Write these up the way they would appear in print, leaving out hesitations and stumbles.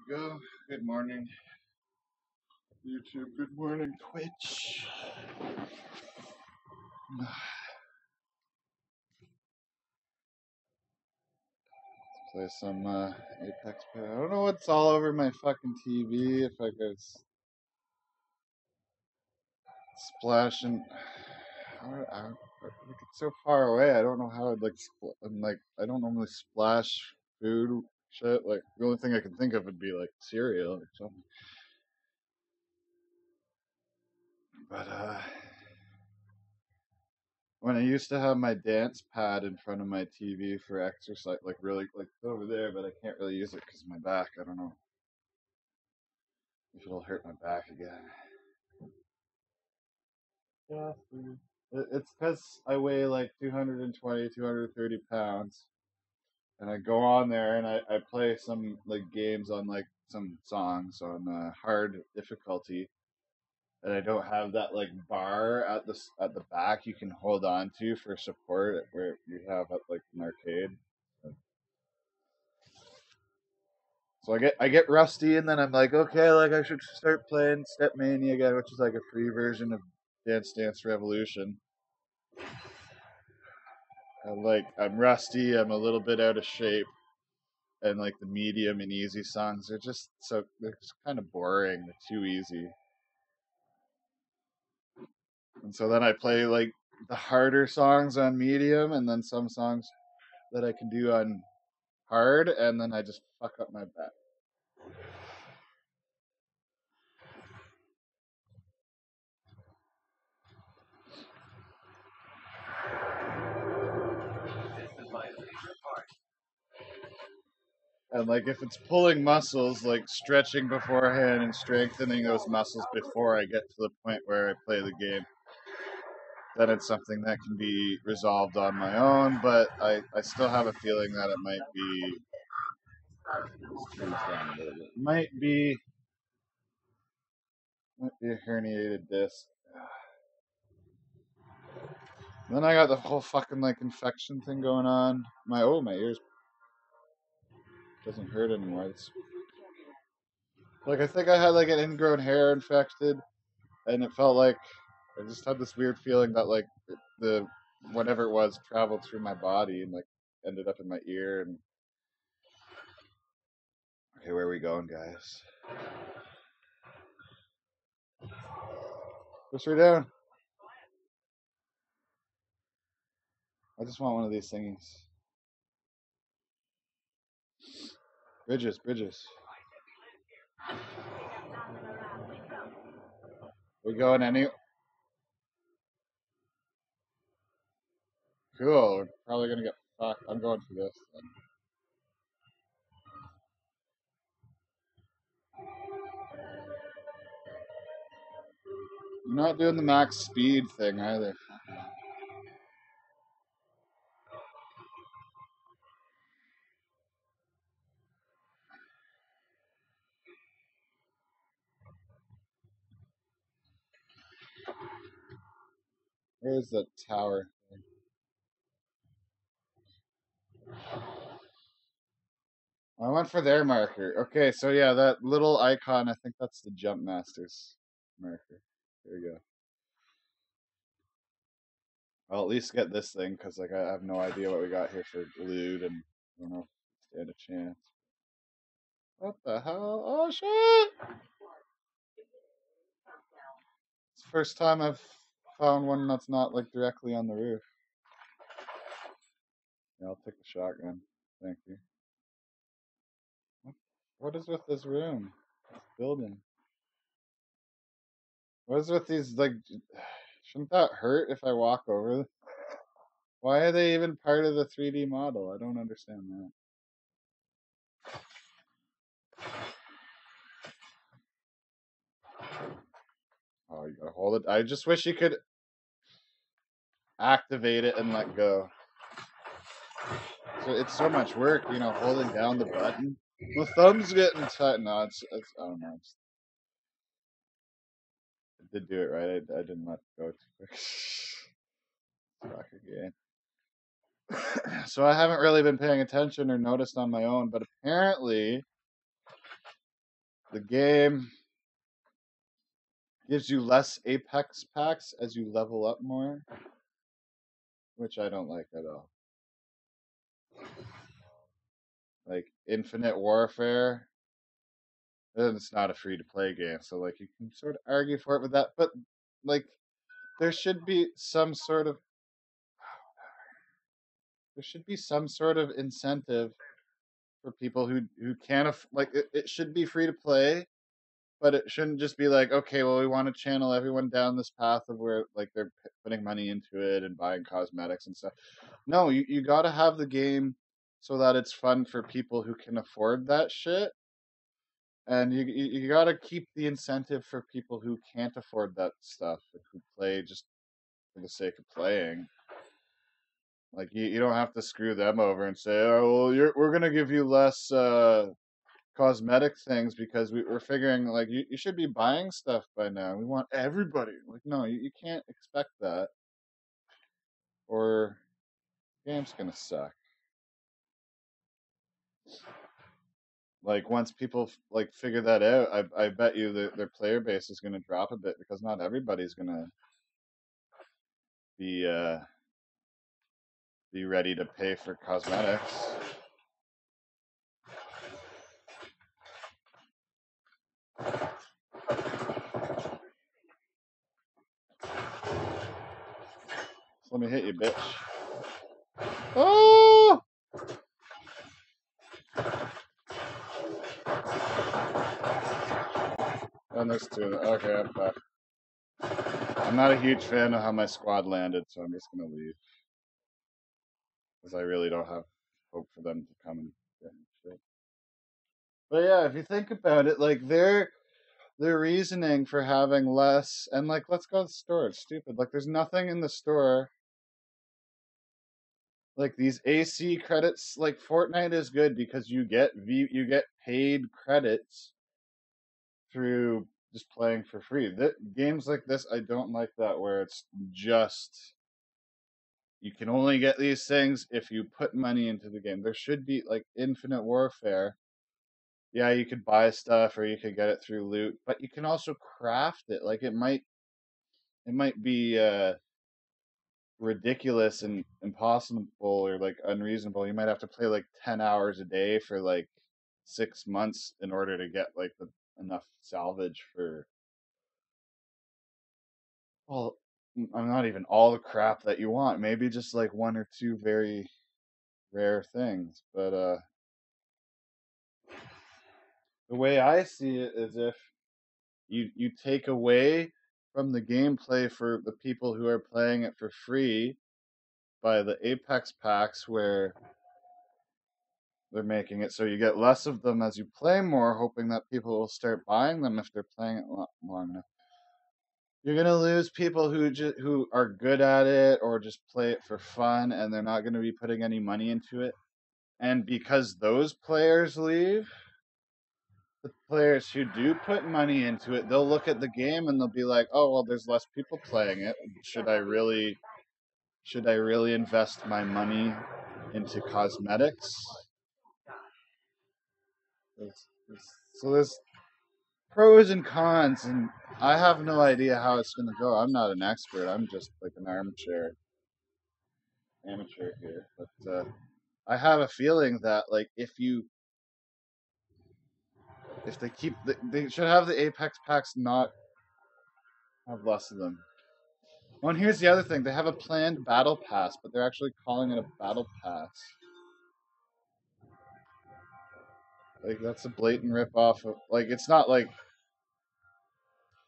Go. Good morning, YouTube. Good morning, Twitch. Play some Apex. I don't know what's all over my fucking TV. If I could splashing. Like it's so far away. I don't know how I'd like. I'm like I don't normally splash food shit. Like the only thing I can think of would be like cereal or something. But when I used to have my dance pad in front of my TV for exercise, like really, like over there, but I can't really use it because of my back. I don't know if it'll hurt my back again. Yeah, it's because I weigh like 220, 230 pounds, and I go on there and I play some like games on like some songs on hard difficulty, and I don't have that like bar at the back you can hold on to for support where you have at like an arcade. So I get rusty, and then I'm like, okay, like I should start playing Step Mania again, which is like a free version of Dance Dance Revolution. I'm rusty. I'm a little bit out of shape, and like the medium and easy songs are just they're just kind of boring. They're too easy, and so then I play like the harder songs on medium, and then some songs that I can do on hard, and then I just fuck up my back. And like if it's pulling muscles, like stretching beforehand and strengthening those muscles before I get to the point where I play the game, then it's something that can be resolved on my own. But I still have a feeling that it might be a herniated disc. And then I got the whole fucking like infection thing going on. My ears doesn't hurt anymore. It's like I think I had like an ingrown hair infected, and it felt like I just had this weird feeling that like the whatever it was traveled through my body and like ended up in my ear. And okay, where are we going, guys? Push her down. I just want one of these thingies. Bridges. We going any? Cool. We're probably gonna get fucked. I'm going for this. Then. I'm not doing the max speed thing either. Where's the tower? I went for their marker. Okay, so yeah, that little icon, I think that's the Jump Masters marker. There you go. I'll at least get this thing, because like, I have no idea what we got here for loot, and I don't know if we stand a chance. What the hell? Oh, shit! It's the first time I've found one that's not, like, directly on the roof. Yeah, I'll take the shotgun. Thank you. What is with this room? This building? What is with these, like... Shouldn't that hurt if I walk over them? Why are they even part of the 3D model? I don't understand that. Oh, you gotta hold it. I just wish you could activate it and let go. So it's so much work, holding down the button. The thumb's getting tight. No, it's I don't know. I did do it right. I didn't let it go too quick. Back again. So I haven't really been paying attention or noticed on my own, but apparently the game gives you less Apex packs as you level up more, which I don't like at all. Like Infinite Warfare, and it's not a free to play game, so like you can sort of argue for it with that, but like there should be some sort of incentive for people who can't like it should be free to play, but it shouldn't just be like, okay, well, we want to channel everyone down this path of where like they're putting money into it and buying cosmetics and stuff. No, you got to have the game so that it's fun for people who can afford that shit. And you got to keep the incentive for people who can't afford that stuff, who play just for the sake of playing. Like you don't have to screw them over and say, oh, well, we're gonna give you less cosmetic things because we're figuring like you should be buying stuff by now. We want everybody. Like no, you can't expect that, or the game's gonna suck. Like once people like figure that out, I bet you their player base is gonna drop a bit because not everybody's gonna be be ready to pay for cosmetics. So let me hit you, bitch. Oh! And there's two. Okay, I'm back. I'm not a huge fan of how my squad landed, so I'm just gonna leave because I really don't have hope for them to come and get me shit. But yeah, if you think about it, like their reasoning for having less, and like let's go to the store. It's stupid. Like there's nothing in the store. Like these AC credits, like Fortnite is good because you get paid credits through just playing for free. Games like this, I don't like that where it's just you can only get these things if you put money into the game. There should be like Infinite Warfare. Yeah, you could buy stuff or you could get it through loot, but you can also craft it. Like it might be ridiculous and impossible or like unreasonable. You might have to play like 10 hours a day for like 6 months in order to get like enough salvage for, well, I'm not even all the crap that you want. Maybe just like one or two very rare things. But the way I see it is if you take away from the gameplay for the people who are playing it for free by the Apex packs where they're making it so you get less of them as you play more, hoping that people will start buying them if they're playing it long enough. You're gonna lose people who are good at it or just play it for fun, and they're not gonna be putting any money into it. And because those players leave, the players who do put money into it, they'll look at the game and they'll be like, "Oh, well, there's less people playing it. Should I really invest my money into cosmetics?" So there's pros and cons, and I have no idea how it's going to go. I'm not an expert. I'm just like an armchair amateur here. But I have a feeling that like if they should have the Apex packs not have less of them. Well, and here's the other thing: they have a planned battle pass, but they're actually calling it a battle pass. Like that's a blatant rip off of like it's not like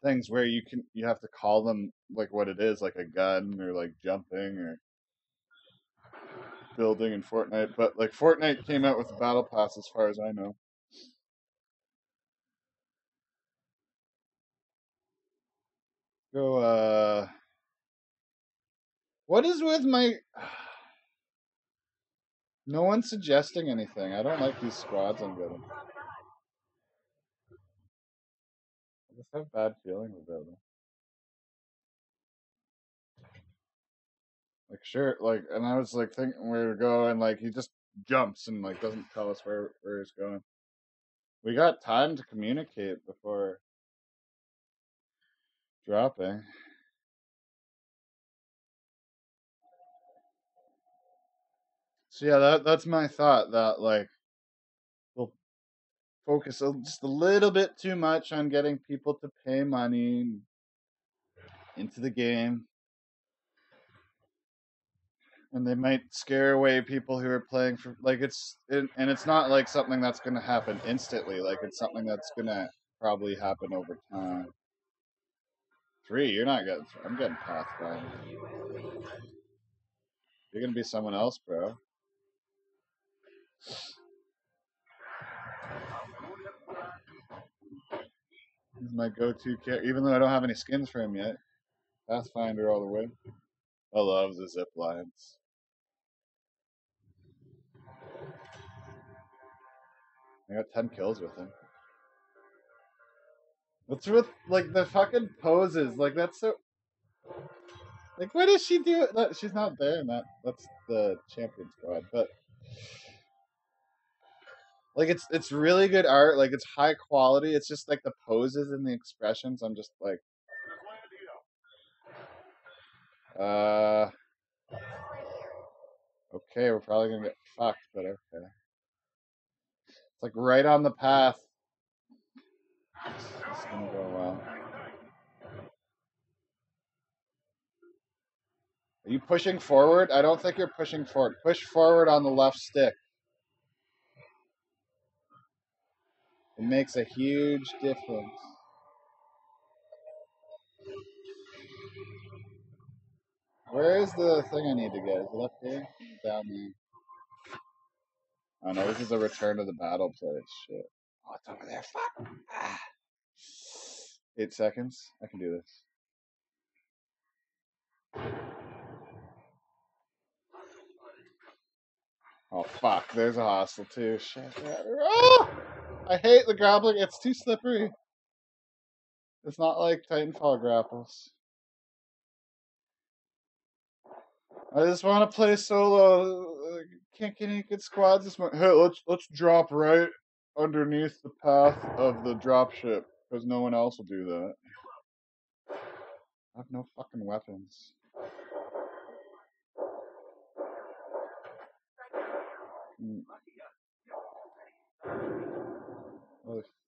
things where you have to call them like what it is, like a gun or like jumping or building in Fortnite, but like Fortnite came out with a battle pass as far as I know. Go what is with my no one's suggesting anything. I don't like these squads I'm getting. I just have bad feelings about them. Like sure, like and I was like thinking where to go and like he just jumps and like doesn't tell us where he's going. We got time to communicate before dropping. So yeah, that's my thought. That like we'll focus just a little bit too much on getting people to pay money into the game, and they might scare away people who are playing for like and it's not like something that's going to happen instantly. Like it's something that's going to probably happen over time. 3, you're not getting. I'm getting Pathfinder. You're gonna be someone else, bro. He's my go-to character, even though I don't have any skins for him yet. Pathfinder all the way. I love the zip lines. I got 10 kills with him. What's with like the fucking poses? Like that's so. Like what does she do? No, she's not there, and that's the champion squad. But like it's really good art. Like it's high quality. It's just like the poses and the expressions. I'm just like, okay, we're probably gonna get fucked, but okay. It's like right on the path. It's gonna go well. Are you pushing forward? I don't think you're pushing forward. Push forward on the left stick. It makes a huge difference. Where is the thing I need to get? Is it up here? Down there. Oh no, this is a return to the battle place. Shit. Oh, it's over there. Fuck. Ah. 8 seconds. I can do this. Oh fuck, there's a hostile too. Shit. Oh! I hate the grappling. It's too slippery. It's not like Titanfall grapples. I just want to play solo. Can't get any good squads this morning. Hey, let's drop right underneath the path of the dropship because no one else will do that. I have no fucking weapons.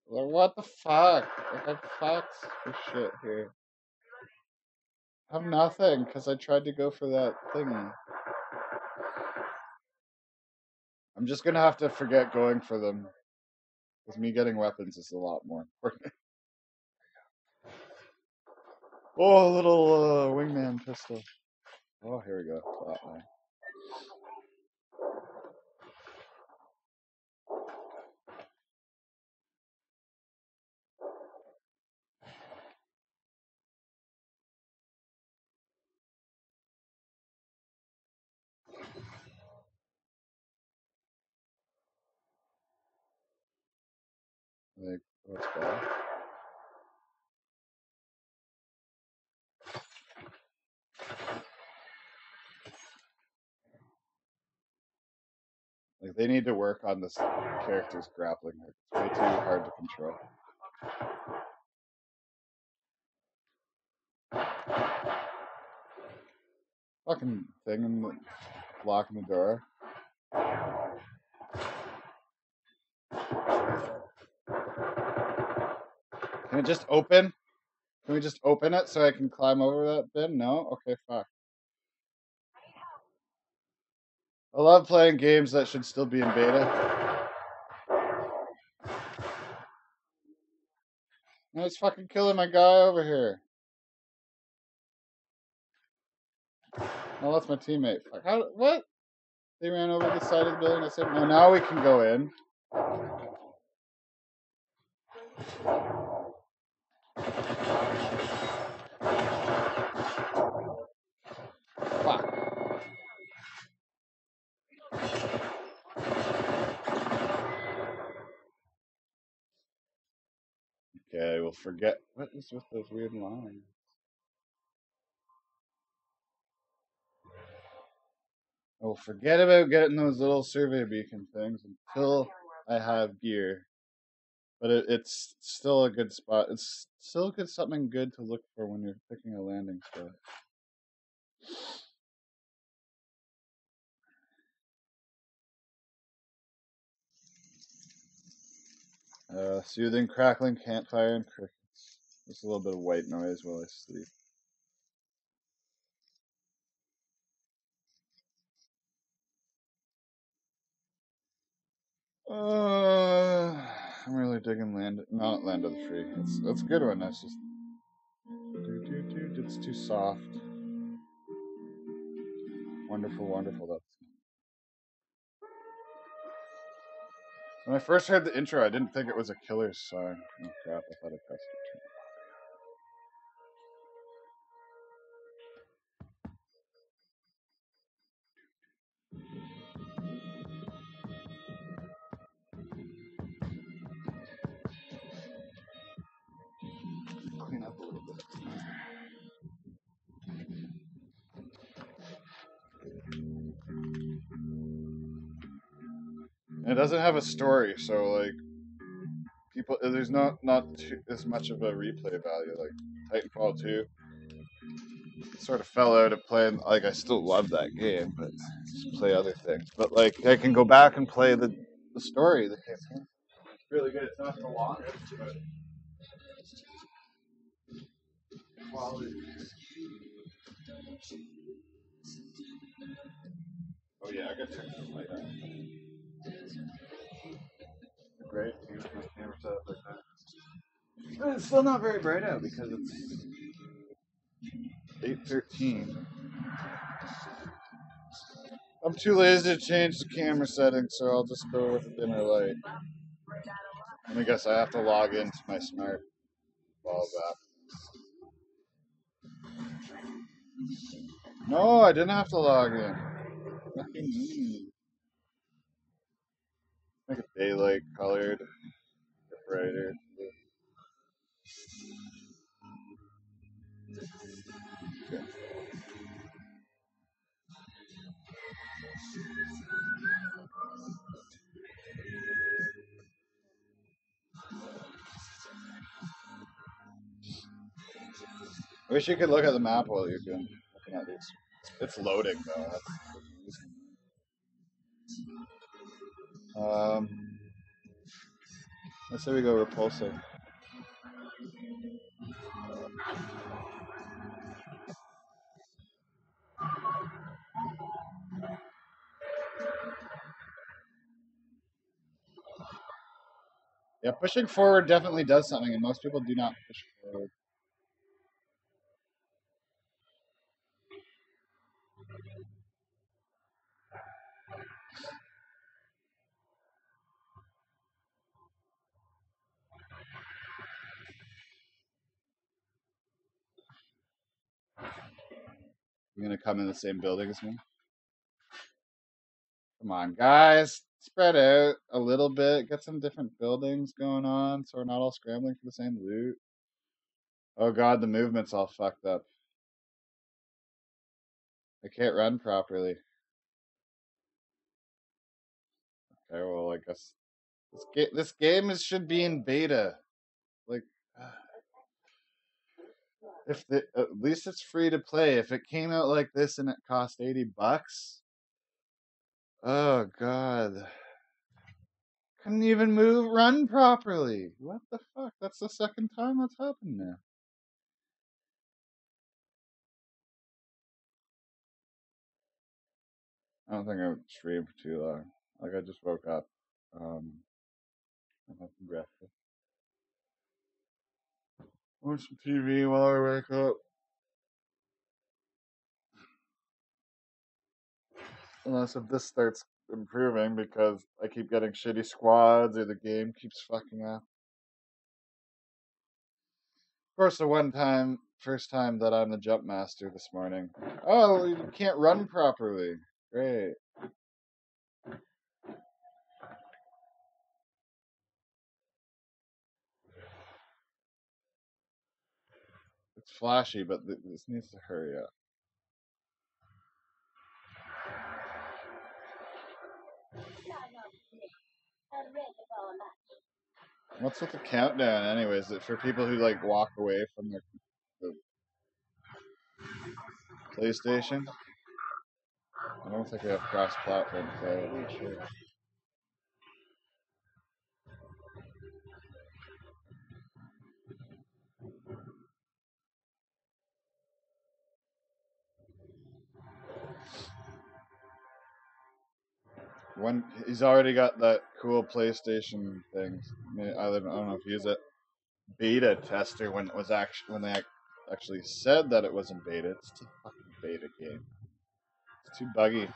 What the fuck? Like I fucked for shit here. I have nothing because I tried to go for that thingy. I'm just gonna have to forget going for them because me getting weapons is a lot more important. Oh, a little wingman pistol. Oh, here we go. Flatline. Like, what's bad? Like, they need to work on this character's grappling. It's way too hard to control. Fucking thing and blocking the door. Can it just open? Can we just open it so I can climb over that bin? No? Okay, fuck. I love playing games that should still be in beta. No, it's fucking killing my guy over here. No, that's my teammate. Fuck. How? What? They ran over the side of the building. I said, no, now we can go in. Fuck. Okay, we'll forget. What is with those weird lines? I will forget about getting those little survey beacon things until I have gear. but it's still a good spot. It's still good, something good to look for when you're picking a landing spot. Soothing, crackling campfire and crickets. Just a little bit of white noise while I sleep. I'm really digging not Land of the Free. It's a good one. That's just it's too soft. Wonderful, wonderful. That's when I first heard the intro, I didn't think it was a Killers song. Oh crap! I thought I pressed it. Clean up a little bit. It doesn't have a story, so like people, there's not as much of a replay value. Like Titanfall 2, sort of fell out of playing. Like I still love that game, but just play other things. But like I can go back and play the story. The campaign. It's really good. It's not the longest, but quality. Oh yeah, I got to like that. Great. Use my camera set up like that. But it's still not very bright out because it's 8:13. I'm too lazy to change the camera settings, so I'll just go with a dimmer light. And I guess I have to log into my smart ball app. No, I didn't have to log in. Fucking me. Make it daylight colored, brighter. Okay. I wish you could look at the map while you're looking at these. It's loading though. Let's say we go repulsive. Yeah, pushing forward definitely does something, and most people do not push forward. You're gonna come in the same building as me? Come on, guys. Spread out a little bit. Get some different buildings going on so we're not all scrambling for the same loot. Oh god, the movement's all fucked up. I can't run properly. Okay, well, I guess this game should be in beta. Like, if at least it's free to play. If it came out like this and it cost $80, oh god, couldn't even run properly. What the fuck? That's the second time that's happened now. I don't think I would stream for too long. Like I just woke up. I had some breakfast. Watch some TV while I wake up. Unless if this starts improving because I keep getting shitty squads or the game keeps fucking up. Of course, first time that I'm the jump master this morning. Oh, you can't run properly. Great. It's flashy, but this needs to hurry up. What's with the countdown, anyways? Is it for people who like walk away from the PlayStation? I don't think we have cross-platform play. I'm not sure. One, he's already got that cool PlayStation thing. I don't know if he used it beta tester when it was actually when they actually said that it wasn't beta. It's just a fucking beta game. It's too buggy.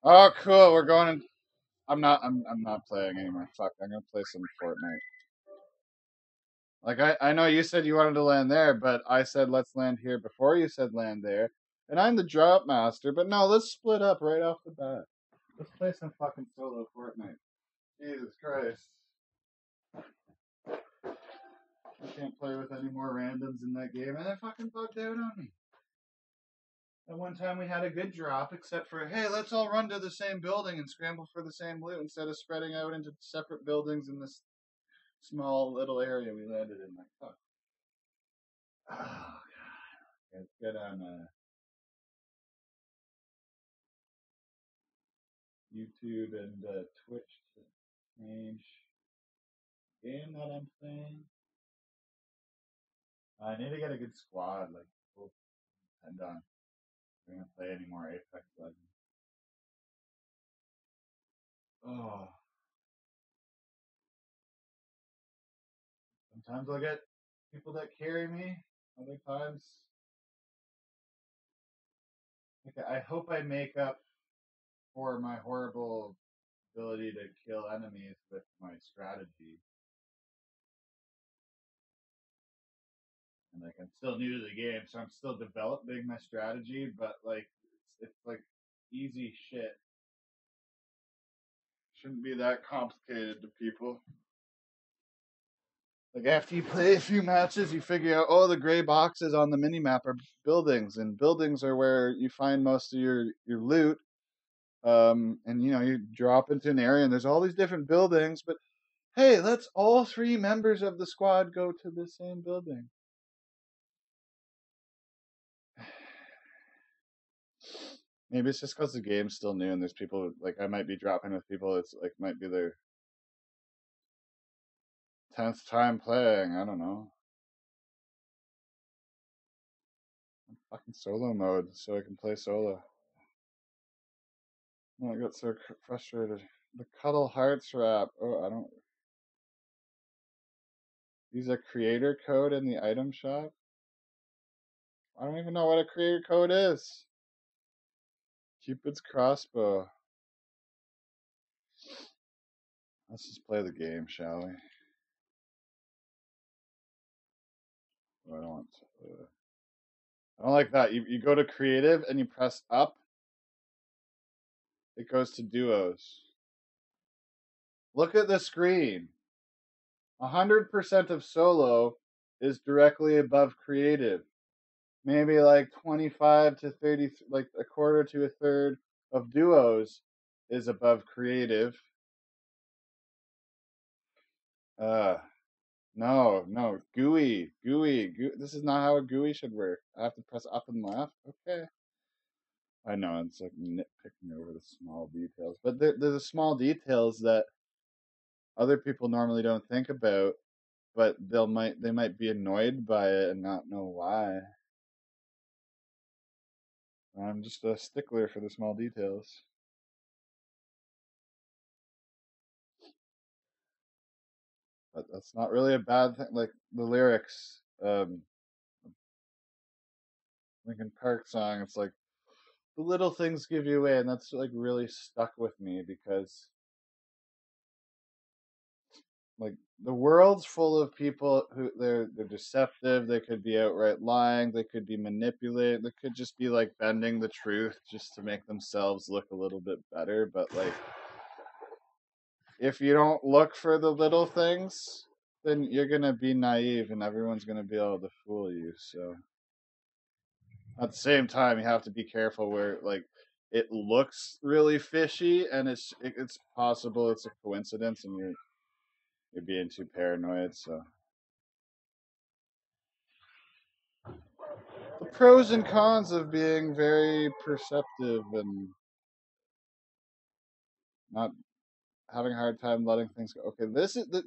Oh, cool. We're going. I'm not. I'm not playing anymore. Fuck. I'm gonna play some Fortnite. Like I know you said you wanted to land there, but I said let's land here before you said land there, and I'm the drop master. But no, let's split up right off the bat. Let's play some fucking solo Fortnite. Jesus Christ. I can't play with any more randoms in that game, and it fucking bugged out on me. At one time we had a good drop, except for, hey, let's all run to the same building and scramble for the same loot instead of spreading out into separate buildings in this small little area we landed in. Like, fuck. Oh, God. Let's get on YouTube and Twitch to change the game that I'm playing. I need to get a good squad, like, we'll depend on. We're going to play any more Apex Legends. Oh. Sometimes I'll get people that carry me. Other times, like, I hope I make up for my horrible ability to kill enemies with my strategy. And like I'm still new to the game, so I'm still developing my strategy. But like, it's like easy shit. Shouldn't be that complicated to people. Like after you play a few matches, you figure out, oh, the gray boxes on the mini map are buildings, and buildings are where you find most of your loot. And you know, you drop into an area, and there's all these different buildings. But hey, let's all three members of the squad go to the same building. Maybe it's just because the game's still new, and there's people like I might be dropping with people. It's like might be their 10th time playing. I don't know. Fucking solo mode, so I can play solo. Oh, I got so frustrated. The Cuddle Hearts wrap. Oh, I don't. Use a creator code in the item shop. I don't even know what a creator code is. Cupid's crossbow. Let's just play the game, shall we? Oh, I don't want to. I don't like that. You go to creative and you press up. It goes to duos. Look at the screen. 100% of solo is directly above creative. Maybe like 25 to 30, like a quarter to a third of duos is above creative. No, GUI. This is not how a GUI should work. I have to press up and left. Okay. I know it's like nitpicking over the small details, but there's the small details that other people normally don't think about, but they might be annoyed by it and not know why. I'm just a stickler for the small details. But that's not really a bad thing. Like the lyrics, Linkin Park song, it's like the little things give you away, and that's like really stuck with me because like the world's full of people who they're deceptive. They could be outright lying. They could be manipulated. They could just be like bending the truth just to make themselves look a little bit better. But like if you don't look for the little things, then you're gonna be naive, and everyone's gonna be able to fool you. So at the same time, you have to be careful where like it looks really fishy, and it's possible it's a coincidence, and you're being too paranoid. So the pros and cons of being very perceptive and not having a hard time letting things go. Okay, this is the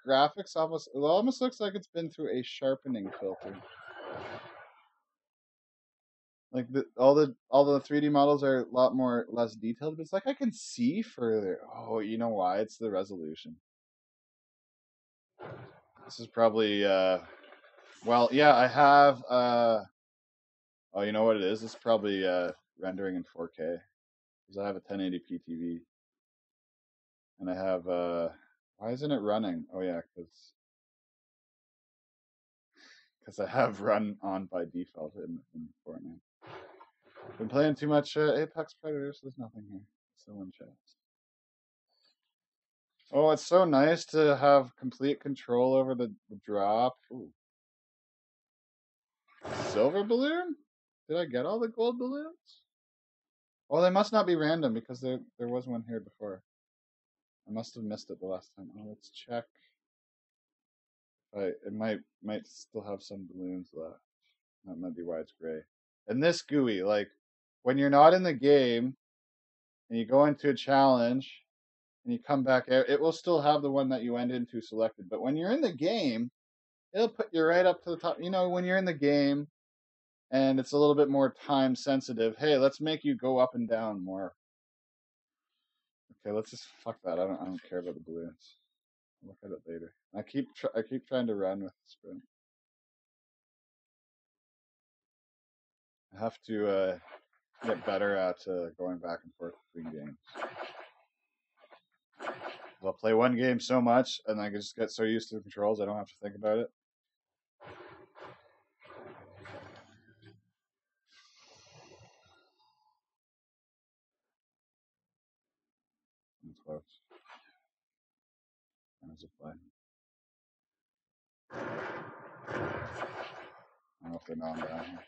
graphics almost looks like it's been through a sharpening filter. Like all the 3D models are a lot more less detailed, but it's like I can see further. Oh, you know why? It's the resolution. This is probably well, yeah, I have oh, you know what it is? It's probably rendering in 4K because I have a 1080p TV and I have why isn't it running? Oh yeah, because I have run on by default in Fortnite. Been playing too much Apex Predators. There's nothing here. Still in chat. Oh, it's so nice to have complete control over the drop. Ooh. Silver balloon? Did I get all the gold balloons? Oh, they must not be random because there was one here before. I must have missed it the last time. Oh, let's check. It might still have some balloons left. That might be why it's gray. And this GUI, like when you're not in the game and you go into a challenge and you come back out, it will still have the one that you went into selected. But when you're in the game, it'll put you right up to the top. You know, when you're in the game and it's a little bit more time sensitive, hey, let's make you go up and down more. Okay, let's just fuck that. I don't care about the balloons. I'll look at it later. I keep trying to run with the sprint. I have to get better at going back and forth between games. I'll play one game so much, and I can just get so used to the controls, I don't have to think about it. It's close. How's it play? I don't know if they know I'm down here.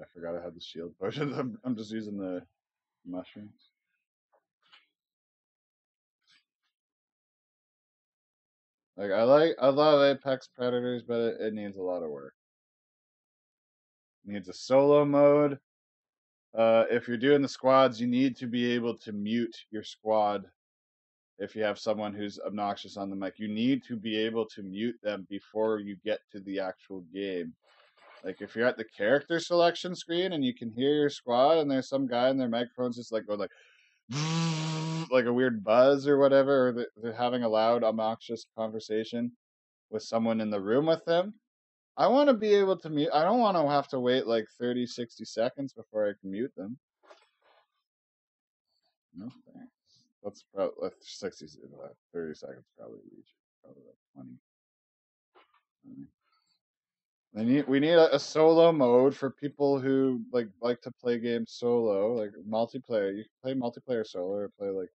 I forgot I had the shield potion. I'm just using the mushrooms. I love Apex Predators, but it needs a lot of work. It needs a solo mode. If you're doing the squads, you need to be able to mute your squad. If you have someone who's obnoxious on the mic, you need to be able to mute them before you get to the actual game. Like if you're at the character selection screen and you can hear your squad and there's some guy and their microphone's just like going like a weird buzz or whatever, or they're having a loud, obnoxious conversation with someone in the room with them. I want to be able to mute. I don't want to have to wait like 30, 60 seconds before I can mute them. No thanks. That's probably like 60, 30 seconds probably reach. Probably like 20. We need a solo mode for people who like to play games solo, like multiplayer. You can play multiplayer solo or play like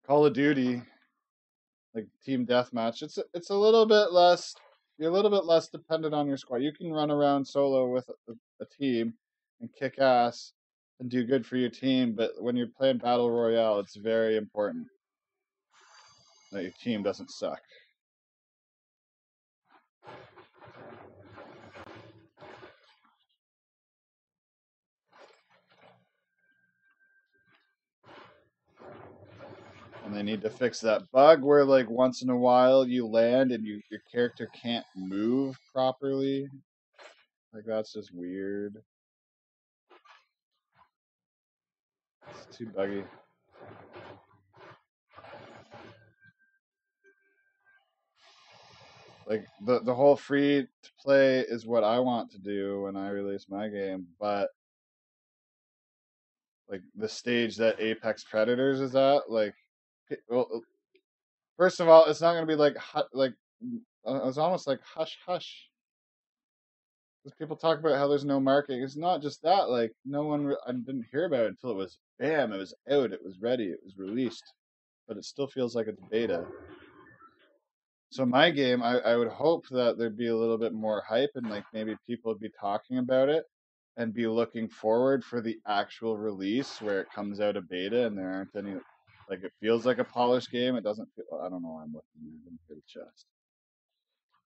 Call of Duty, like team deathmatch. It's a little bit less. You're a little bit less dependent on your squad. You can run around solo with a team and kick ass and do good for your team. But when you're playing battle royale, it's very important that your team doesn't suck. And they need to fix that bug where, like, once in a while you land and your character can't move properly. Like, that's just weird. It's too buggy. Like, the whole free to play is what I want to do when I release my game, but like the stage that Apex Predators is at, like, well, first of all, it's not going to be like it's almost like hush hush Because people talk about how there's no marketing. It's not just that. Like no one, I didn't hear about it until it was bam. It was out. It was ready. It was released. But it still feels like it's beta. So my game, I would hope that there'd be a little bit more hype and like maybe people would be talking about it and be looking forward for the actual release where it comes out of beta and there aren't any like it feels like a polished game. It doesn't feel I don't know, I'm looking at the chest.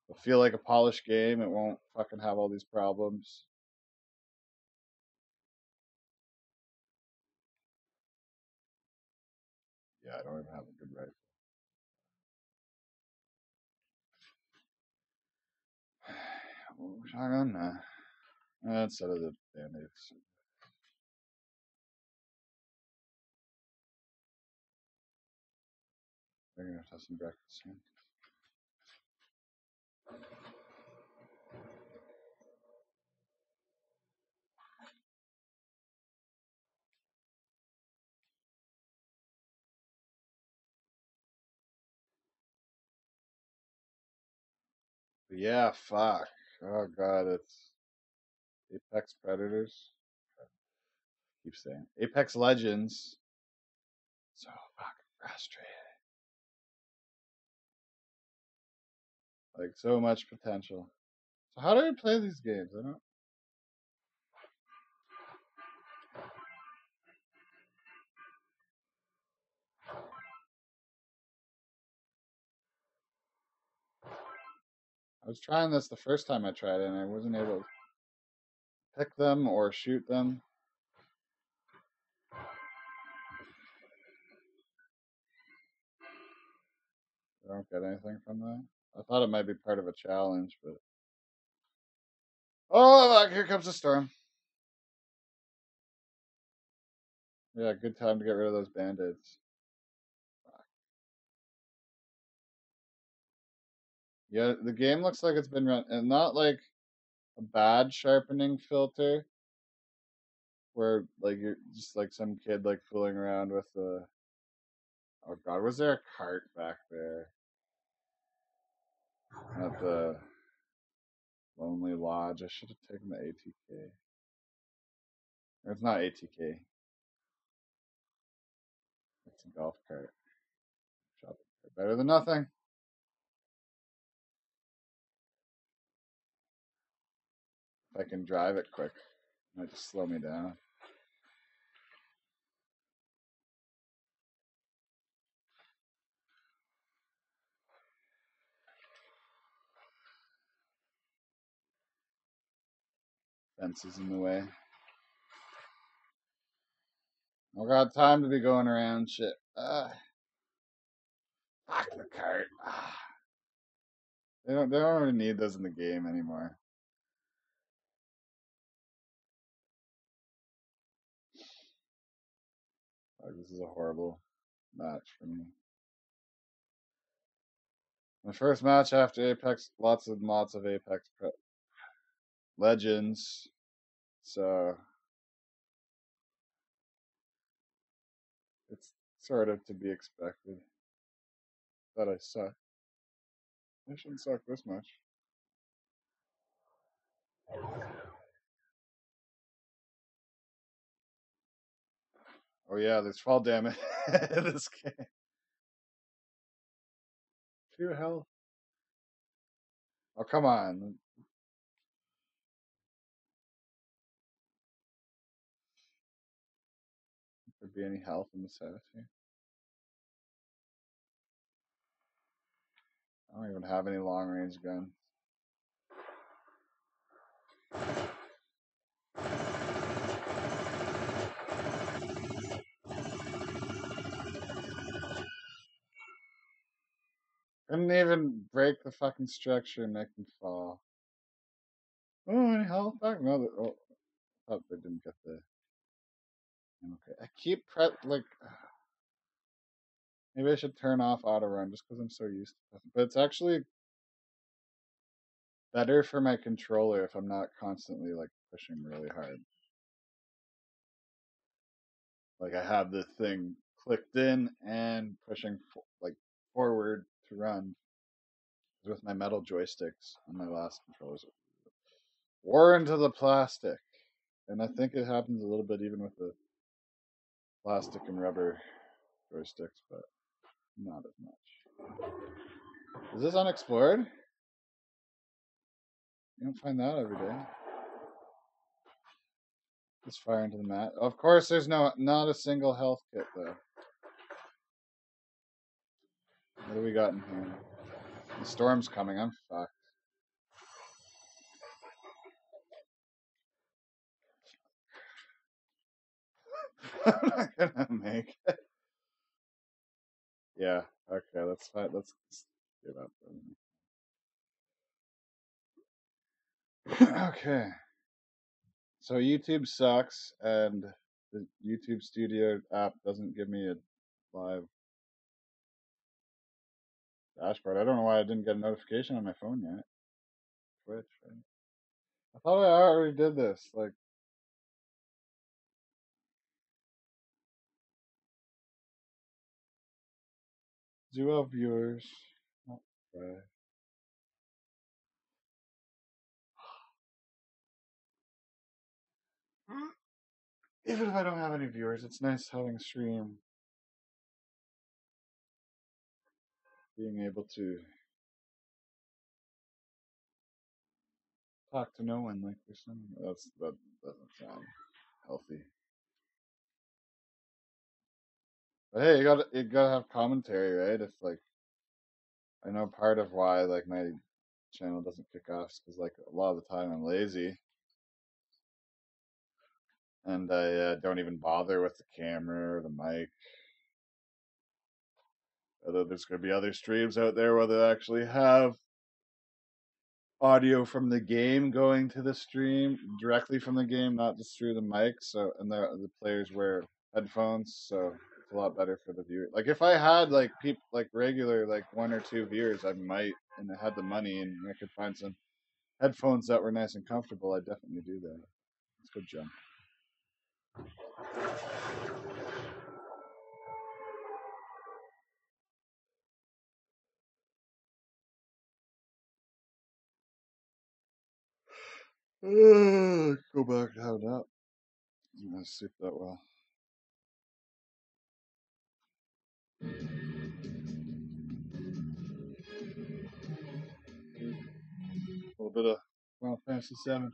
It'll feel like a polished game. It won't fucking have all these problems. Yeah, I don't even have a good rifle. Shotgun? Nah. Instead of the band-aids. We're gonna have to have some breakfast soon. But yeah, fuck. Oh god, it's Apex Predators. Keep saying Apex Legends. So fucking frustrated. Like so much potential. So how do I play these games? I don't. I was trying this the first time I tried it, and I wasn't able to pick them or shoot them. I don't get anything from that. I thought it might be part of a challenge, but oh, look, here comes a storm. Yeah, good time to get rid of those band-aids. Yeah, the game looks like it's been run, and not like a bad sharpening filter, where like you're just like some kid like fooling around with the. Oh God, was there a cart back there at the Lonely Lodge? I should have taken the ATK. It's not ATK. It's a golf cart. Shopping cart. Better than nothing. If I can drive it quick, it might just slow me down. Fences in the way. I got time to be going around shit. Fuck the cart. They don't even need those in the game anymore. Like, this is a horrible match for me. My first match after Apex, lots of Apex Legends. So it's sort of to be expected that I suck. I shouldn't suck this much. Oh yeah, there's fall damage in this game. 2 health. Oh come on. There be any health in the house here? I don't even have any long range guns. Couldn't even break the fucking structure and make them fall. Oh, any health back? No, oh, I thought they didn't get the. Okay, I keep like. Maybe I should turn off auto run just because I'm so used to it. But it's actually better for my controller if I'm not constantly like pushing really hard. Like I have the thing clicked in and pushing like forward to run with my metal joysticks on my last controllers. War into the plastic. And I think it happens a little bit even with the plastic and rubber joysticks, but not as much. Is this unexplored? You don't find that every day. Just fire into the mat. Of course, there's not a single health kit though. What do we got in here? The storm's coming. I'm fucked. I'm not gonna make it. Yeah. Okay. Let's fight. Let's give up. Okay. So YouTube sucks, and the YouTube Studio app doesn't give me a live dashboard. I don't know why I didn't get a notification on my phone yet. Twitch, right? I thought I already did this. Like, zero viewers. Okay. Even if I don't have any viewers, it's nice having a stream. Being able to talk to no one like there's some. That doesn't sound healthy. But hey, you gotta have commentary, right? If like, I know part of why like my channel doesn't kick off is because like a lot of the time I'm lazy and I don't even bother with the camera or the mic. Although there's gonna be other streams out there where they actually have audio from the game going to the stream directly from the game, not just through the mic. So, and the players wear headphones, so it's a lot better for the viewer. Like if I had like people like regular like 1 or 2 viewers, I might, and I had the money and I could find some headphones that were nice and comfortable. I'd definitely do that. It's a good jump. Go back and have a nap. I'm gonna sleep that well. A little bit of Final Fantasy VII.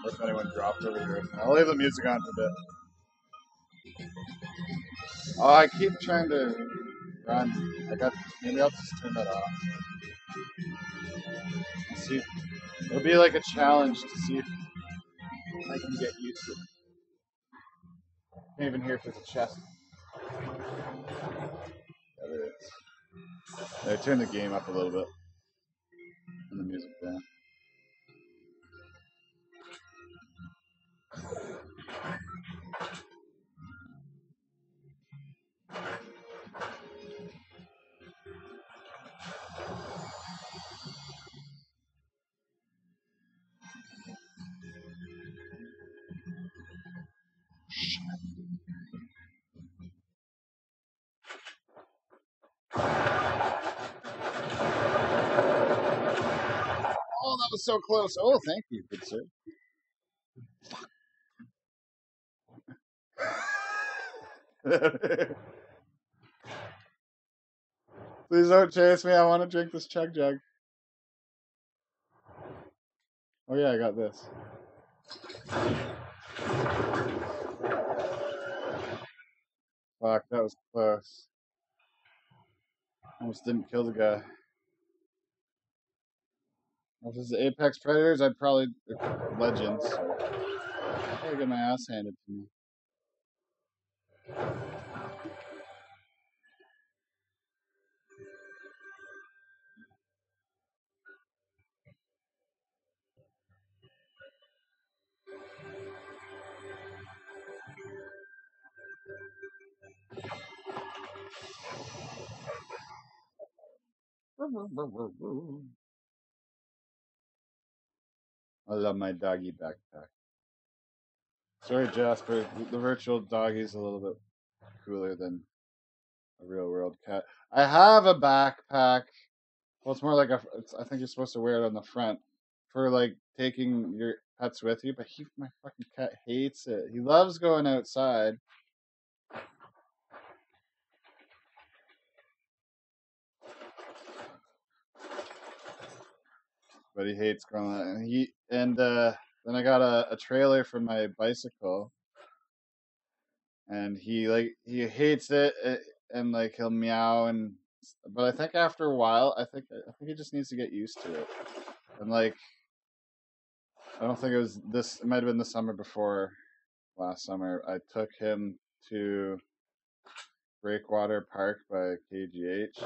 If anyone dropped over here, I'll leave the music on for a bit. Oh, I keep trying to run. Maybe I'll just turn that off. Let's see. It'll be like a challenge to see if I can get used to it. Can't even hear if there's a chest. Yeah, there is. I turn the game up a little bit. And the music down. Oh, that was so close. Oh, thank you, good sir. Please don't chase me. I want to drink this chug jug. Oh yeah, I got this. Fuck, that was close. Almost didn't kill the guy. If it was the Apex Predators, I'd probably Legends. I'd probably get my ass handed to me. I love my doggy backpack. Sorry, Jasper. The virtual doggy's a little bit cooler than a real world cat. I have a backpack. Well, it's more like I think you're supposed to wear it on the front for like taking your pets with you. But my fucking cat hates it. He loves going outside. But he hates going out. And then I got a trailer for my bicycle, and he hates it, and like he'll meow but I think after a while, I think he just needs to get used to it. And like I don't think it was this. It might have been the summer before last summer. I took him to Breakwater Park by KGH.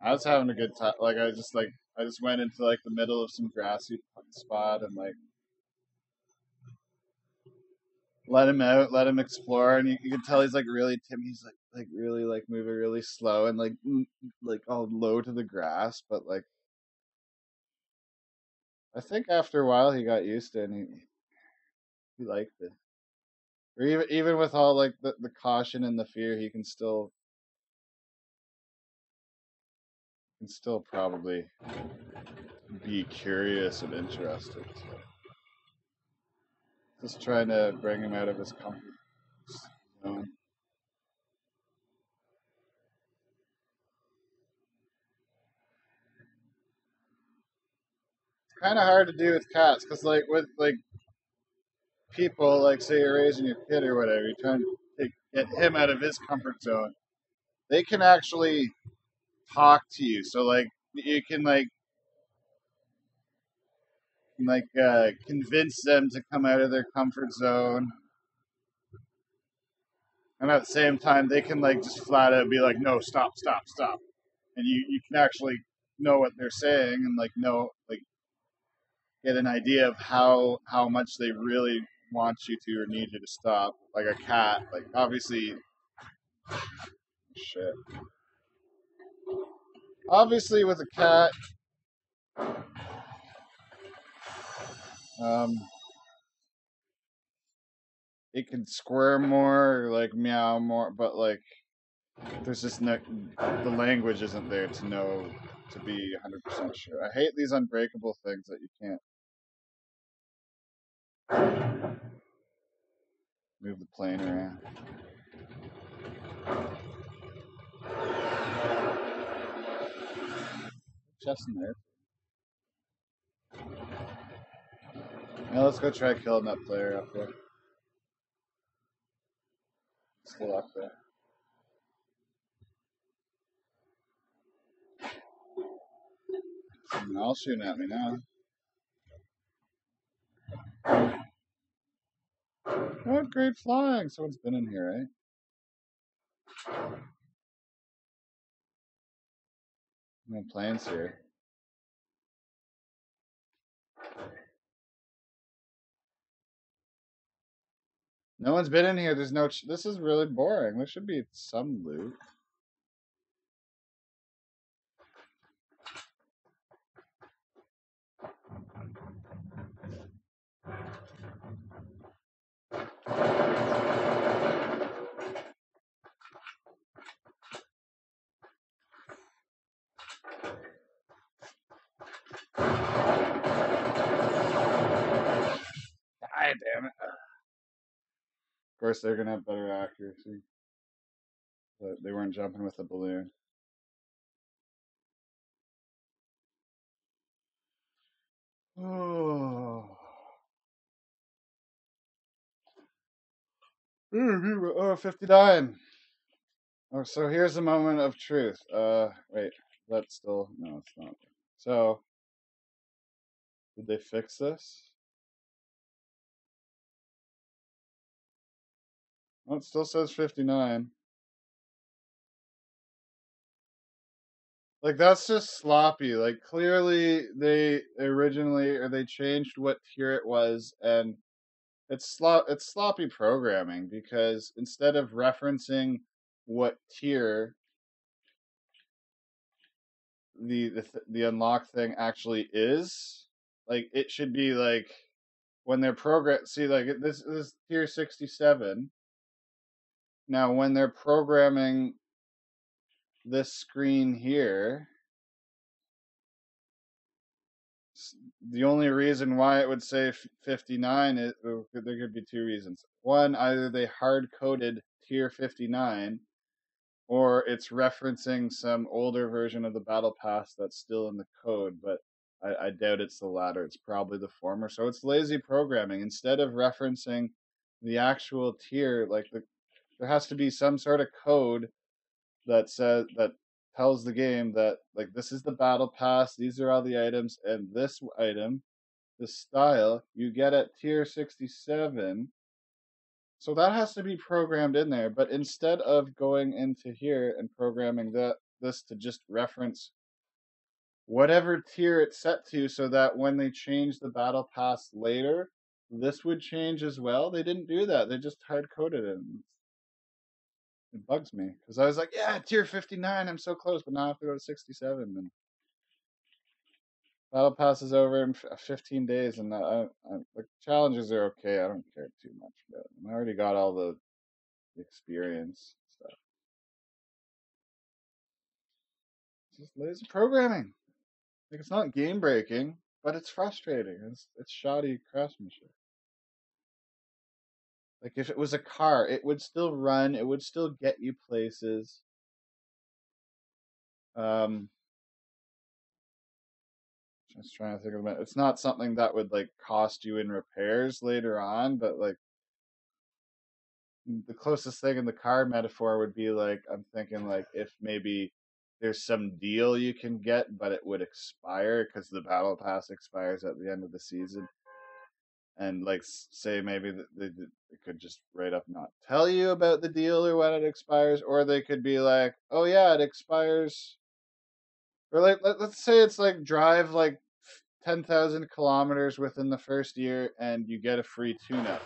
I was having a good time. I just went into like the middle of some grassy spot and like let him out, let him explore, and you can tell he's like really timid. He's like really like moving really slow and like all low to the grass. But like I think after a while he got used to it and he liked it. Or even with all like the caution and the fear, he can still probably be curious and interested. So just trying to bring him out of his comfort zone. It's kind of hard to do with cats because like with like people, like say you're raising your kid or whatever, you're trying to get him out of his comfort zone. They can actually talk to you, so like you can convince them to come out of their comfort zone, and at the same time they can like just flat out be like, no, stop, stop, stop, and you can actually know what they're saying and like know like get an idea of how much they really want you to or need you to stop. Like a cat, like obviously, shit. Obviously, with a cat, um, it can squirm more or like meow more, but like there's just no the language isn't there to know to be 100% sure. I hate these unbreakable things that you can't move the plane around. Chest in there. Now let's go try killing that player up there. Still up there. Someone else shooting at me now. Oh, great flying! Someone's been in here, right? No planes here. No one's been in here. There's no. This is really boring. There should be some loot. Ah, damn it. Of course, they're gonna have better accuracy, but they weren't jumping with a balloon. Oh. Oh, 59. Oh, so here's a moment of truth. Wait, that's still no, it's not. So, did they fix this? Oh, it still says 59. Like that's just sloppy. Like clearly they originally or they changed what tier it was and it's sloppy programming because instead of referencing what tier the unlock thing actually is, like it should be like when they're see like this is tier 67. Now when they're programming this screen here, the only reason why it would say 59 is there could be two reasons. One, either they hard coded tier 59, or it's referencing some older version of the battle pass that's still in the code, but I doubt it's the latter. It's probably the former. So it's lazy programming. Instead of referencing the actual tier, like there has to be some sort of code that tells the game that like this is the battle pass, these are all the items, and this item, the style, you get at tier 67. So that has to be programmed in there. But instead of going into here and programming this to just reference whatever tier it's set to, so that when they change the battle pass later, this would change as well. They didn't do that. They just hard coded it. It bugs me because I was like, yeah, tier 59, I'm so close, but now I have to go to 67. And battle pass is over in 15 days, and the challenges are okay. I don't care too much about them. I already got all the experience stuff. It's just lazy programming. Like it's not game breaking, but it's frustrating. It's shoddy craftsmanship. Like if it was a car, it would still run. It would still get you places. Just trying to think of it. It's not something that would like cost you in repairs later on, but like the closest thing in the car metaphor would be like I'm thinking like if maybe there's some deal you can get, but it would expire because the battle pass expires at the end of the season. And like say maybe they could just right up not tell you about the deal or when it expires, or they could be like, oh yeah, it expires, or like let's say it's like drive like 10,000 kilometers within the first year and you get a free tune-up.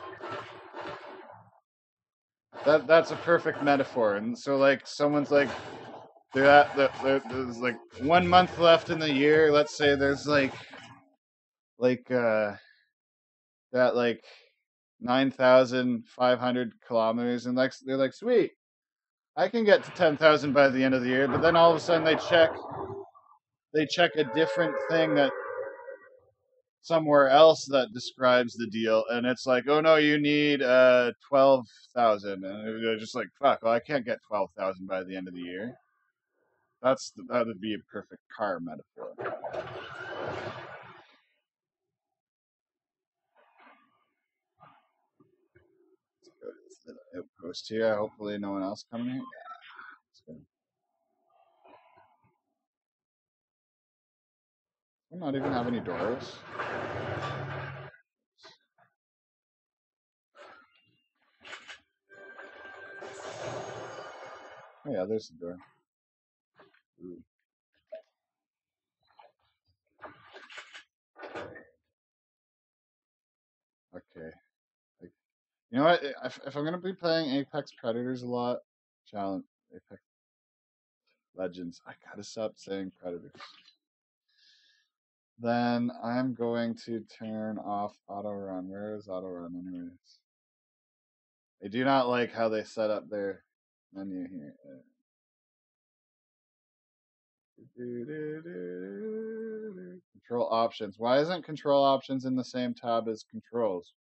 That's a perfect metaphor. And so like someone's like there's like 1 month left in the year. Let's say there's like that like 9,500 kilometers, and like they're like, sweet, I can get to 10,000 by the end of the year. But then all of a sudden they check a different thing that somewhere else that describes the deal, and it's like, oh no, you need 12,000, and they're just like, fuck, well I can't get 12,000 by the end of the year. That would be a perfect car metaphor. Let's go to this little outpost here. Hopefully no one else coming here. Yeah, we not even have any doors. Oh yeah, there's the door. Ooh. Okay. Like, you know what? If I'm gonna be playing Apex Predators a lot, challenge Apex Legends, I gotta stop saying Predators. Then I'm going to turn off auto run. Where is auto run, anyways? I do not like how they set up their menu here. Control options. Why isn't control options in the same tab as controls?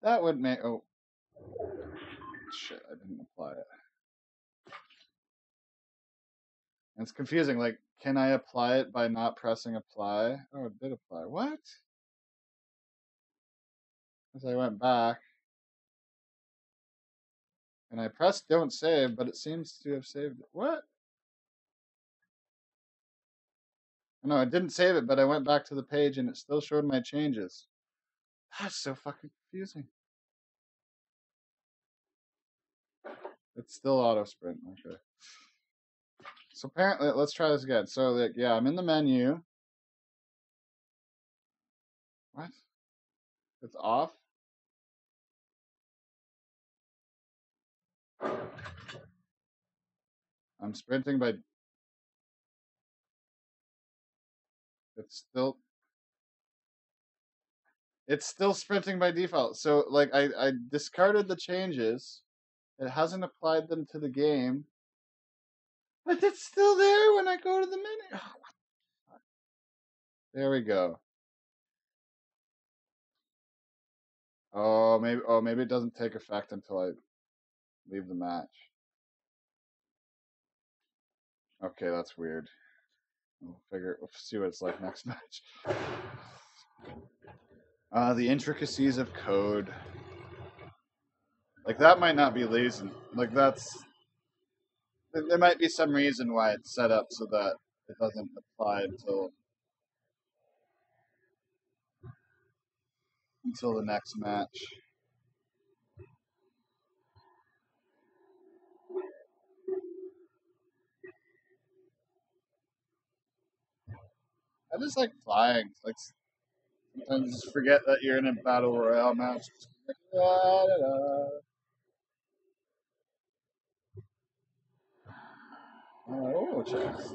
That would make. Oh, shit. I didn't apply it. And it's confusing. Like, can I apply it by not pressing apply? Oh, it did apply. What? As I went back. And I pressed don't save, but it seems to have saved it. What? No, it didn't save it, but I went back to the page and it still showed my changes. That's so fucking confusing. It's still auto sprint. Okay. So apparently, let's try this again. So like, yeah, I'm in the menu. What? It's off. I'm sprinting by. It's still. It's still sprinting by default. So like I discarded the changes. It hasn't applied them to the game. But it's still there when I go to the menu. Oh, there we go. Oh maybe it doesn't take effect until I leave the match. Okay, that's weird. We'll see what it's like next match. The intricacies of code. Like that might not be lazy. Like there might be some reason why it's set up so that it doesn't apply until the next match. I just like flying. Like sometimes you just forget that you're in a battle royale match. Like, da, da, da. Oh, chest.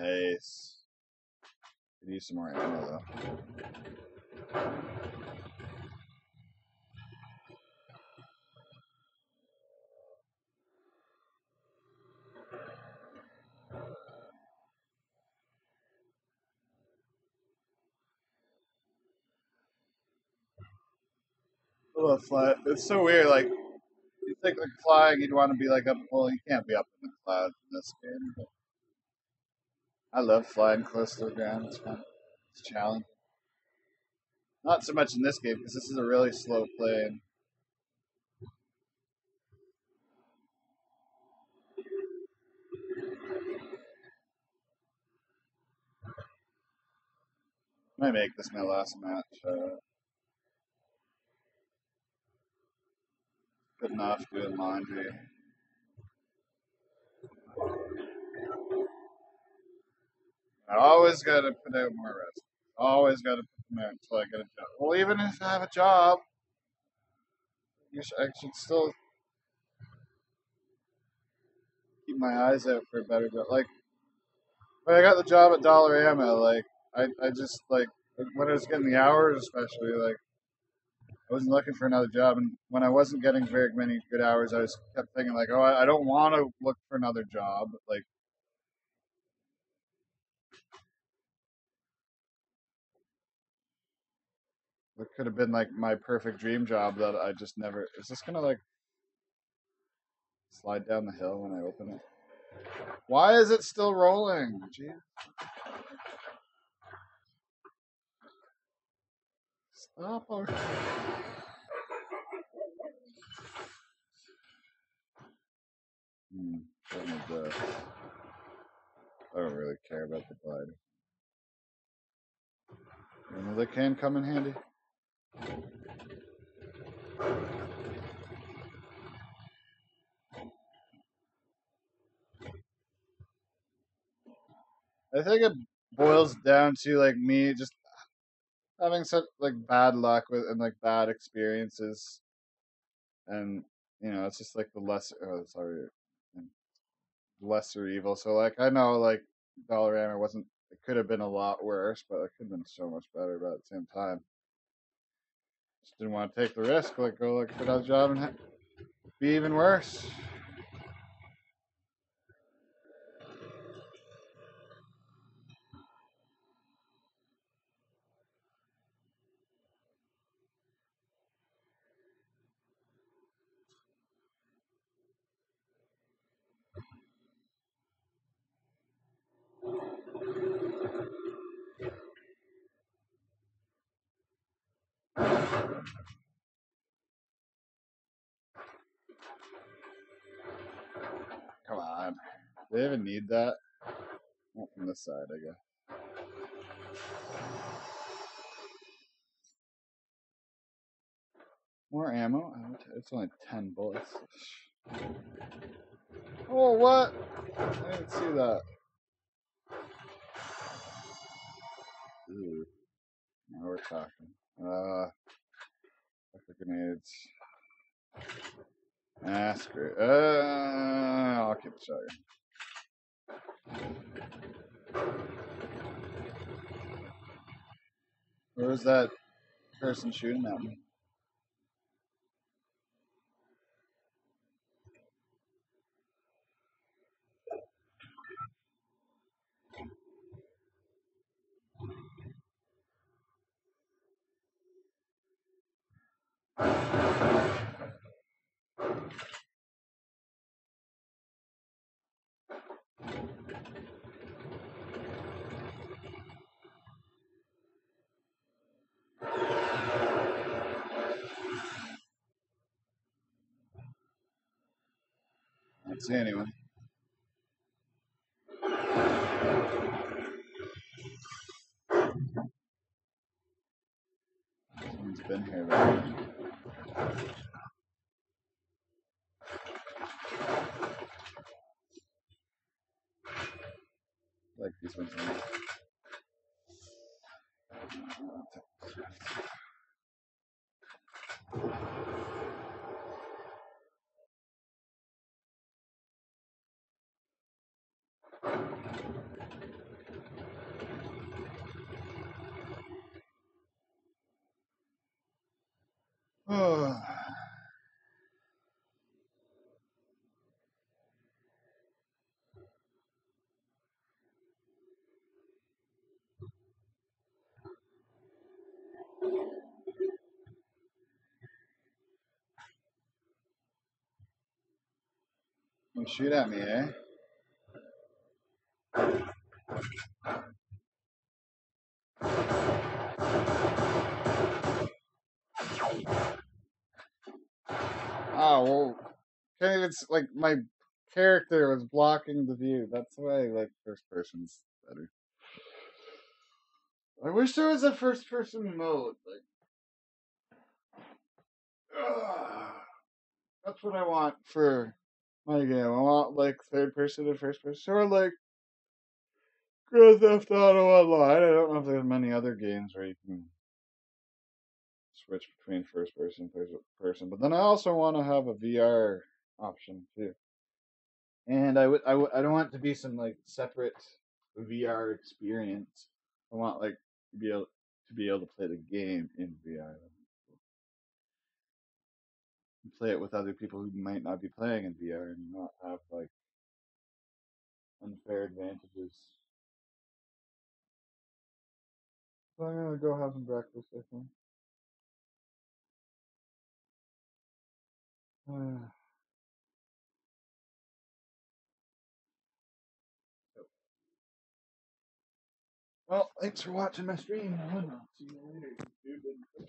Nice. Could use some more ammo though. I love fly. It's so weird. Like you think like flying, you'd want to be like up. Well, you can't be up in the clouds in this game. But I love flying close to the ground. It's fun. It's a challenge. Not so much in this game because this is a really slow plane. Might make this my last match. Putting off doing laundry. I always gotta put out more rest. Always gotta put them out until I get a job. Well, even if I have a job, I should still keep my eyes out for a better job. Like when I got the job at Dollar Ammo, like I just like when I was getting the hours, especially like I wasn't looking for another job, and when I wasn't getting very many good hours, I was kept thinking like, oh, I don't want to look for another job. Like it could have been like my perfect dream job that I just never. Is this gonna like slide down the hill when I open it? Why is it still rolling? Gee. Stop already. Don't need this. I don't really care about the glider. You know, they can come in handy. I think it boils down to like me just having such like bad luck with and like bad experiences, and you know it's just like the lesser. Oh, sorry, lesser evil. So like I know like Dollarama wasn't. It could have been a lot worse, but it could have been so much better. But at the same time, just didn't want to take the risk. Like go look for that job and be even worse. Come on, they even need that. Not from this side, I guess. More ammo? It's only 10 bullets. Oh, what? I didn't see that. Ooh, now we're talking. The grenades. Ah, screw it. I'll keep the shotgun. Where was that person shooting at me? I don't see anyone. Someone's been here though. Like these ones. Oh. You shoot at me, eh? Oh, well, okay, it's like my character was blocking the view. That's why I like first person's better. I wish there was a first person mode. That's what I want for my game. I want like third person and first person, or like Grand Theft Auto Online. I don't know if there's many other games where you can switch between first person and third person. But then I also want to have a VR option too. And I don't want it to be some like separate VR experience. I want like to be able to play the game in VR. Play it with other people who might not be playing in VR and not have like unfair advantages. So I'm gonna go have some breakfast, I think. Well, thanks for watching my stream. I'll see you later, YouTube.